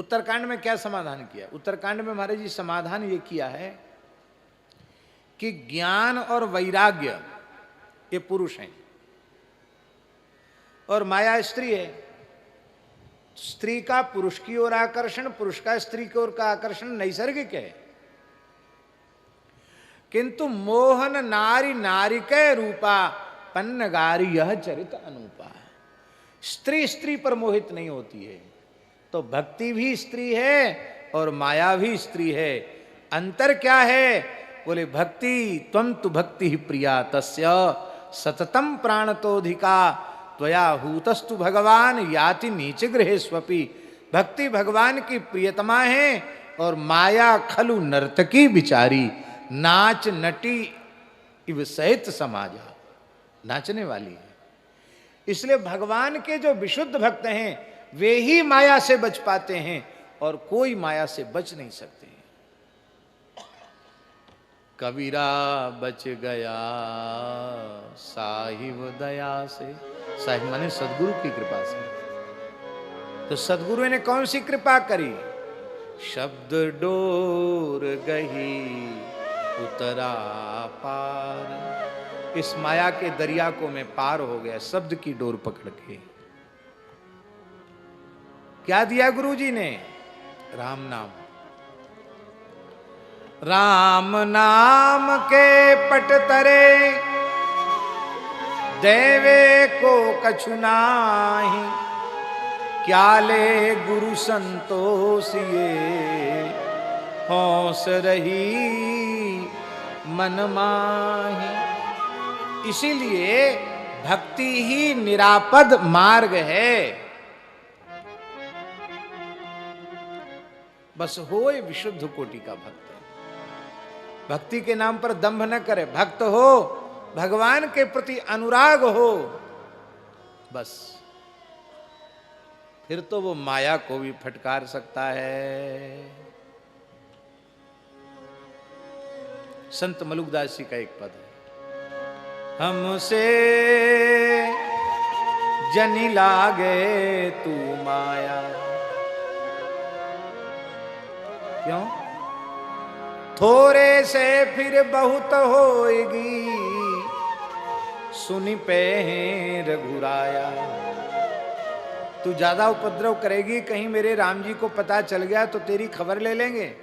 उत्तरकांड में क्या समाधान किया? उत्तरकांड में महाराज जी समाधान ये किया है कि ज्ञान और वैराग्य ये पुरुष हैं और माया स्त्री है। स्त्री का पुरुष की ओर आकर्षण, पुरुष का स्त्री की ओर का आकर्षण नैसर्गिक है, किंतु मोहन नारी नारिके रूपा पन्नगारी यह चरित अनूपा। स्त्री स्त्री पर मोहित नहीं होती है, तो भक्ति भी स्त्री है और माया भी स्त्री है। अंतर क्या है? बोले भक्ति त्वं तु भक्ति ही प्रिया तस्य सततम प्राणतोधिका त्वया हूतस्तु भगवान याति नीच गृहेष्वपि। भक्ति भगवान की प्रियतमा है और माया खलु नर्तकी बिचारी, नाच नटी इव सहित समाजा, नाचने वाली है। इसलिए भगवान के जो विशुद्ध भक्त हैं वे ही माया से बच पाते हैं और कोई माया से बच नहीं सकते हैं। कबीरा बच गया साहिब दया से, साहिब माने सदगुरु की कृपा से। तो सदगुरु ने कौन सी कृपा करी? शब्द डोर गही उतरा पार। इस माया के दरिया को मैं पार हो गया शब्द की डोर पकड़ के। क्या दिया गुरु जी ने? राम नाम। राम नाम के पट तरे देवे को कछु नाही, क्या ले गुरु संतोषिए होश रही मन माही। इसीलिए भक्ति ही निरापद मार्ग है। बस होए विशुद्ध कोटि का भक्त। भक्ति के नाम पर दंभ न करे, भक्त हो, भगवान के प्रति अनुराग हो, बस फिर तो वो माया को भी फटकार सकता है। संत मलुकदास जी का एक पद है, हमसे जनी लागे तू माया। क्यों? थोड़े से फिर बहुत होएगी, सुनी पे रघुराया। तू ज्यादा उपद्रव करेगी, कहीं मेरे राम जी को पता चल गया तो तेरी खबर ले लेंगे।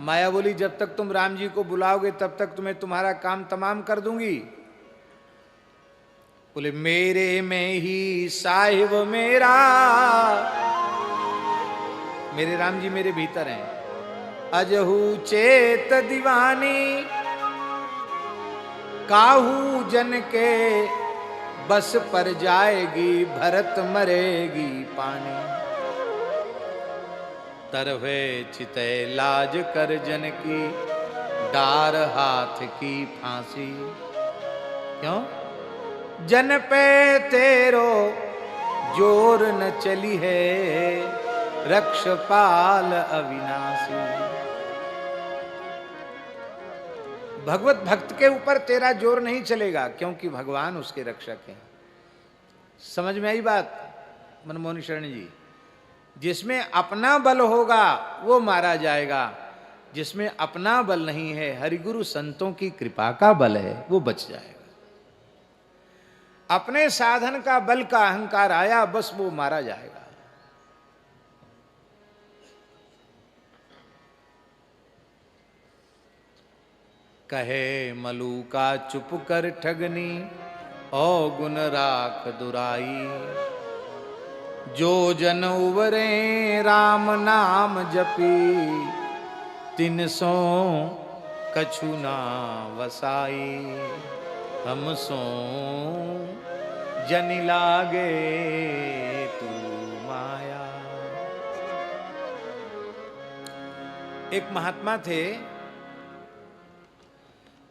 माया बोली जब तक तुम राम जी को बुलाओगे तब तक तुम्हें तुम्हारा काम तमाम कर दूंगी। बोले मेरे में ही साहिब मेरा, मेरे राम जी मेरे भीतर हैं। अजहू चेत दीवानी, काहू जन के बस पर जाएगी, भरत मरेगी पानी। तरवे चिते लाज कर जन की, डार हाथ की फांसी। क्यों? जन पे तेरो जोर न चली है, रक्षपाल अविनाशी। भगवत भक्त के ऊपर तेरा जोर नहीं चलेगा, क्योंकि भगवान उसके रक्षक हैं। समझ में आई बात मनमोहन शरण जी? जिसमें अपना बल होगा वो मारा जाएगा, जिसमें अपना बल नहीं है, हरिगुरु संतों की कृपा का बल है, वो बच जाएगा। अपने साधन का बल का अहंकार आया, बस वो मारा जाएगा। कहे मलूका चुप कर ठगनी, औ गुण राख दुराई। जो जन उबरे राम नाम जपी, तिन सो कछु ना वसाई। हम सो जनि लागे तू माया। एक महात्मा थे,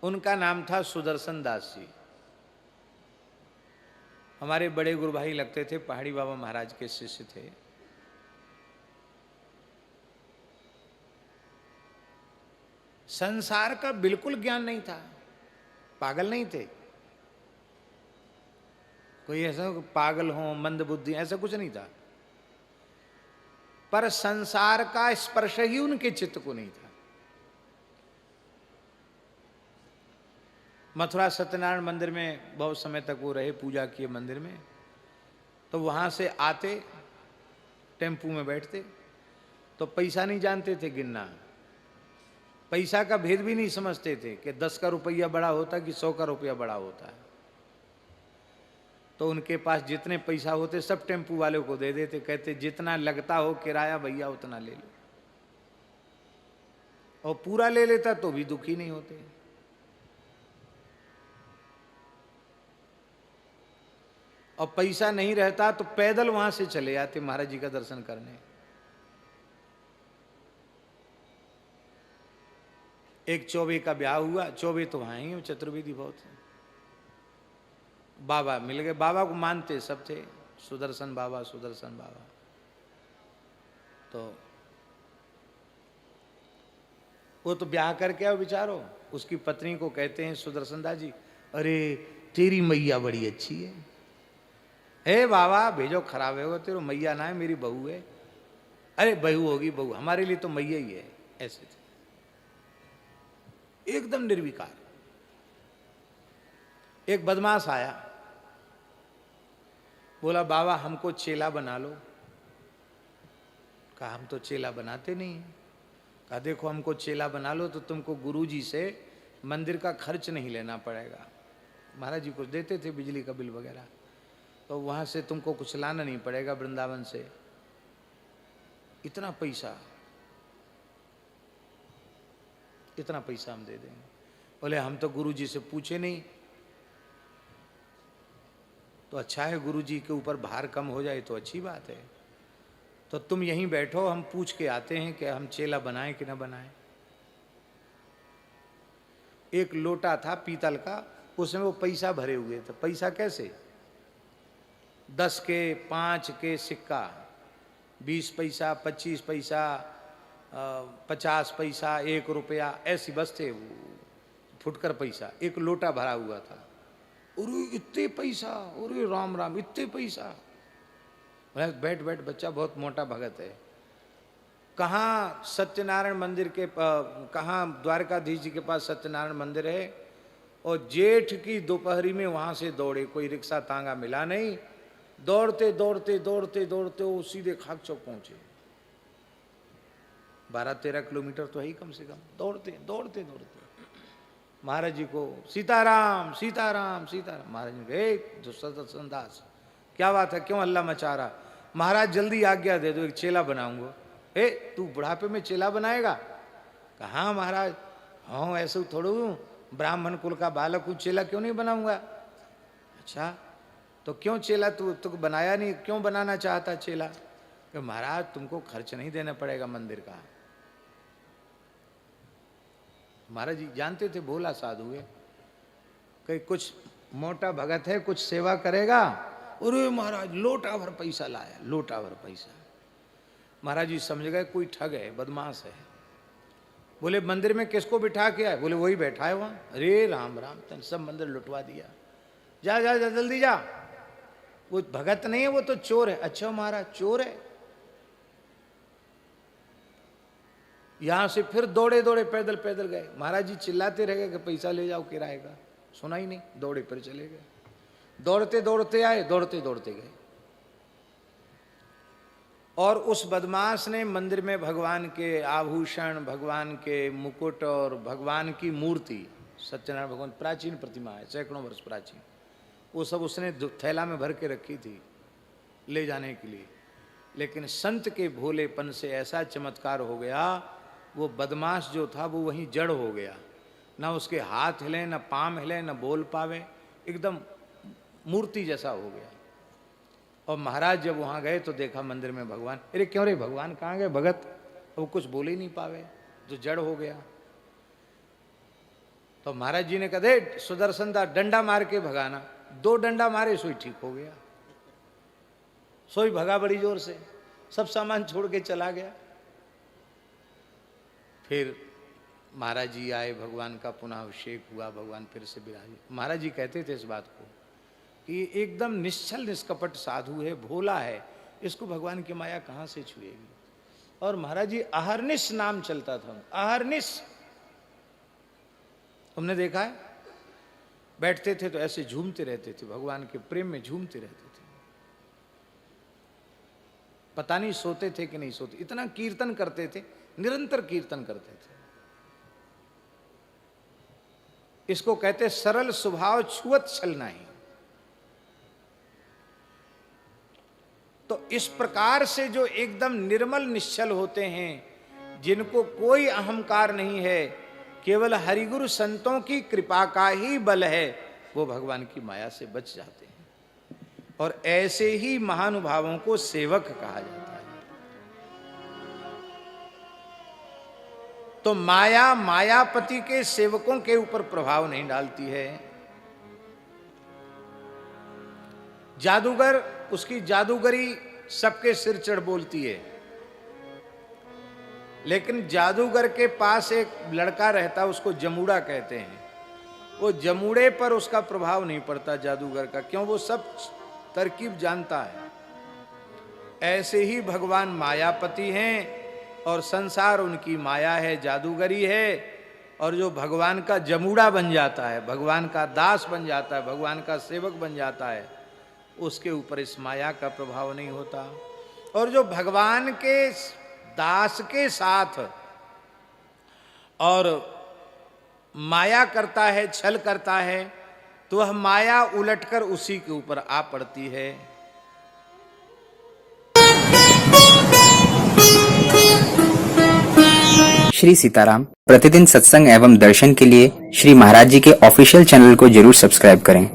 उनका नाम था सुदर्शन दास जी। हमारे बड़े गुरु भाई लगते थे, पहाड़ी बाबा महाराज के शिष्य थे। संसार का बिल्कुल ज्ञान नहीं था, पागल नहीं थे। कोई ऐसा पागल हो, मंद बुद्धि, ऐसा कुछ नहीं था। पर संसार का स्पर्श ही उनके चित्त को नहीं था। मथुरा सत्यनारायण मंदिर में बहुत समय तक वो रहे, पूजा किए मंदिर में। तो वहां से आते, टेम्पू में बैठते, तो पैसा नहीं जानते थे गिनना, पैसा का भेद भी नहीं समझते थे कि 10 का रुपया बड़ा होता कि 100 का रुपया बड़ा होता है। तो उनके पास जितने पैसा होते सब टेम्पू वाले को दे देते, कहते जितना लगता हो किराया भैया उतना ले लो। और पूरा ले लेता तो भी दुखी नहीं होते। और पैसा नहीं रहता तो पैदल वहां से चले जाते महाराज जी का दर्शन करने। एक चौबे का ब्याह हुआ, चौबे तो वहां ही, चतुर्वेदी बहुत है। बाबा मिल गए, बाबा को मानते सब थे, सुदर्शन बाबा, सुदर्शन बाबा। तो वो तो ब्याह करके आओ बेचारो, उसकी पत्नी को कहते हैं सुदर्शन दास जी, अरे तेरी मैया बड़ी अच्छी है। हे बाबा भेजो, खराब है वो, तेरे मैया ना है, मेरी बहू है। अरे बहू होगी बहू, हमारे लिए तो मैया ही है। ऐसे थे एकदम निर्विकार। एक बदमाश आया, बोला बाबा हमको चेला बना लो। कहा हम तो चेला बनाते नहीं हैं। कहा देखो हमको चेला बना लो तो तुमको गुरुजी से मंदिर का खर्च नहीं लेना पड़ेगा। महाराज जी कुछ देते थे, बिजली का बिल वगैरह, तो वहां से तुमको कुछ लाना नहीं पड़ेगा वृंदावन से। इतना पैसा हम दे देंगे। बोले हम तो गुरुजी से पूछे नहीं। तो अच्छा है, गुरुजी के ऊपर भार कम हो जाए तो अच्छी बात है। तो तुम यहीं बैठो, हम पूछ के आते हैं कि हम चेला बनाएं कि ना बनाएं। एक लोटा था पीतल का, उसमें वो पैसा भरे हुए थे। पैसा कैसे? 10 के, 5 के सिक्का, 20 पैसा, 25 पैसा, 50 पैसा, 1 रुपया, ऐसी बस थे फुटकर पैसा। एक लोटा भरा हुआ था। अरे इतने पैसा, अरे राम राम इतने पैसा। बैठ बैठ बच्चा, बहुत मोटा भगत है। कहाँ सत्यनारायण मंदिर के, कहाँ द्वारकाधीश जी के पास सत्यनारायण मंदिर है, और जेठ की दोपहरी में वहां से दौड़े, कोई रिक्शा तांगा मिला नहीं, दौड़ते दौड़ते दौड़ते दौड़ते वो सीधे खाक चौक पहुंचे। 12-13 किलोमीटर तो है ही कम से कम। दौड़ते दौड़ते दौड़ते महाराज जी को सीताराम सीताराम सीताराम। महाराज जी कहे सुदर्शन दास क्या बात है, क्यों हल्ला मचा रहा? महाराज जल्दी आज्ञा दे दो, एक चेला बनाऊंगा। हे तू बुढ़ापे में चेला बनाएगा? कहाँ महाराज, हाँ ऐसे थोड़ू, ब्राह्मण कुल का बालक हूँ, चेला क्यों नहीं बनाऊंगा? अच्छा तो क्यों चेला तू बनाया नहीं, क्यों बनाना चाहता चेला? कि महाराज तुमको खर्च नहीं देना पड़ेगा मंदिर का। महाराज जी जानते थे भोला साधु है, कहीं कुछ मोटा भगत है, कुछ सेवा करेगा। अरे महाराज लोटा भर पैसा लाया, लोटा भर पैसा। महाराज जी समझ गए कोई ठग है, बदमाश है। बोले मंदिर में किसको बिठा के आए? बोले वही बैठा है वहां। अरे राम राम, तन सब मंदिर लुटवा दिया। जा जा जा जल्दी जा, वो भगत नहीं है, वो तो चोर है। अच्छा महाराज चोर है? यहां से फिर दौड़े दौड़े पैदल पैदल गए। महाराज जी चिल्लाते रह गए कि पैसा ले जाओ किराए का। सुना ही नहीं, दौड़े फिर चले गए। दौड़ते दौड़ते आए, दौड़ते दौड़ते गए। और उस बदमाश ने मंदिर में भगवान के आभूषण, भगवान के मुकुट और भगवान की मूर्ति, सत्यनारायण भगवान प्राचीन प्रतिमा है, सैकड़ों वर्ष प्राचीन, वो सब उसने थैला में भर के रखी थी ले जाने के लिए। लेकिन संत के भोलेपन से ऐसा चमत्कार हो गया, वो बदमाश जो था वो वहीं जड़ हो गया। ना उसके हाथ हिले, ना पाँव हिले, ना बोल पावे, एकदम मूर्ति जैसा हो गया। और महाराज जब वहाँ गए तो देखा मंदिर में भगवान। अरे क्यों रे भगवान कहाँ गए? भगत वो कुछ बोल ही नहीं पावे, जो जड़ हो गया। तो महाराज जी ने कहा दे सुदर्शन दास डंडा मार के भगाना। 2 डंडा मारे, सोई ठीक हो गया। सोई भगा बड़ी जोर से, सब सामान छोड़ के चला गया। फिर महाराज जी आए, भगवान का पुनः अभिषेक हुआ, भगवान फिर से विराजे। महाराज जी कहते थे इस बात को कि एकदम निश्चल निष्कपट साधु है, भोला है, इसको भगवान की माया कहाँ से छुएगी। और महाराज जी अहरनिश नाम चलता था, अहरनिश। तुमने देखा है, बैठते थे तो ऐसे झूमते रहते थे, भगवान के प्रेम में झूमते रहते थे, पता नहीं सोते थे कि नहीं सोते, इतना कीर्तन करते थे, निरंतर कीर्तन करते थे। इसको कहते सरल स्वभाव छुअत छल नहीं। तो इस प्रकार से जो एकदम निर्मल निश्चल होते हैं, जिनको कोई अहंकार नहीं है, केवल हरिगुरु संतों की कृपा का ही बल है, वो भगवान की माया से बच जाते हैं। और ऐसे ही महानुभावों को सेवक कहा जाता है। तो माया मायापति के सेवकों के ऊपर प्रभाव नहीं डालती है। जादूगर, उसकी जादूगरी सबके सिर चढ़ बोलती है, लेकिन जादूगर के पास एक लड़का रहता, उसको जमूड़ा कहते हैं। वो जमूड़े पर उसका प्रभाव नहीं पड़ता जादूगर का, क्यों? वो सब तरकीब जानता है। ऐसे ही भगवान मायापति हैं और संसार उनकी माया है, जादूगरी है। और जो भगवान का जमूड़ा बन जाता है, भगवान का दास बन जाता है, भगवान का सेवक बन जाता है, उसके ऊपर इस माया का प्रभाव नहीं होता। और जो भगवान के दास के साथ और माया करता है, छल करता है, तो वह माया उलटकर उसी के ऊपर आ पड़ती है। श्री सीताराम प्रतिदिन सत्संग एवं दर्शन के लिए श्री महाराज जी के ऑफिशियल चैनल को जरूर सब्सक्राइब करें।